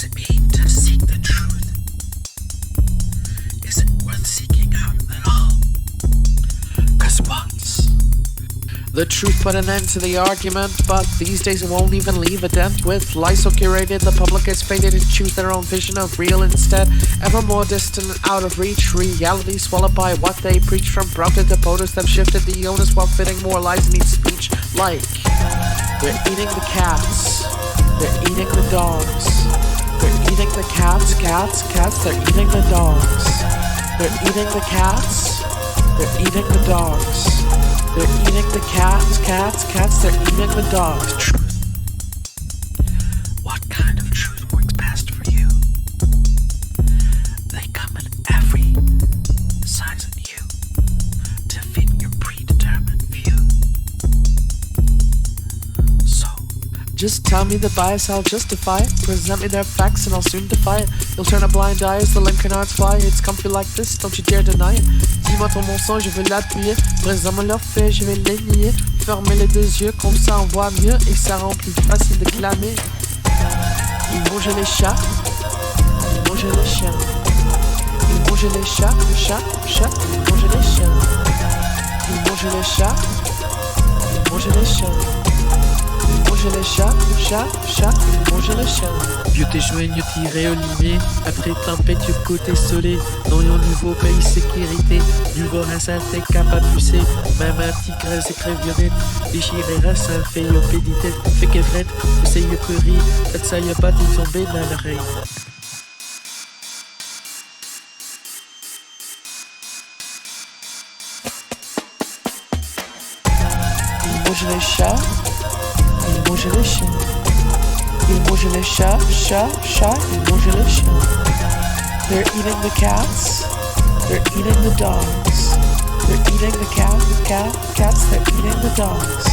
does it mean to seek the truth? Is it worth seeking out at all? 'Cause once the truth put an end to the argument, but these days it won't even leave a dent. With lies so curated, the public is fated to choose their own vision of real instead. Ever more distant and out of reach, reality swallowed by what they preach. From prompted to POTUS, they've shifted the onus while fitting more lies in each speech. Like, they're eating the cats, they're eating the dogs. They're eating the cats, they're eating the dogs. They're eating the cats, they're eating the dogs. They're eating the cats, they're eating the dogs. Truth. What kind of truth works best for you? They come in every size and hue to fit your predetermined view. So, just tell me the bias, I'll justify it. Present me their facts and I'll soon defy it. You'll turn a blind eye as the limb canards fly. It's comfy like this, don't you dare deny it. Dis-moi ton mensonge, je veux l'appuyer. Présente-moi leurs faits, je vais les nier. Fermez les deux yeux, comme ça on voit mieux. Et ça rend plus facile de clamer. Ils mangent les chats, ils mangent les chiens. Ils mangent les chats, ils mangent les chiens. Ils mangent les chats, ils mangent les chiens. Ils mangent les chats, ils mangent les chiens. Vieux tes joignes tirés olimés, après tempête du côté solé, dans un nouveau pays sécurité, nouveau racin t'es capable de pousser, même un petit graisse et crévionnette, déchiré racin fait au pédité, fait qu'elle frette, essaye de courir, peut-être ça y a pas de tomber dans l'oreille. Ils mangent les chats, ils mangent les chiens. Ils mangent les chats, ils mangent les chiens. They're eating the cats, they're eating the dogs. They're eating the cats, they're eating the dogs.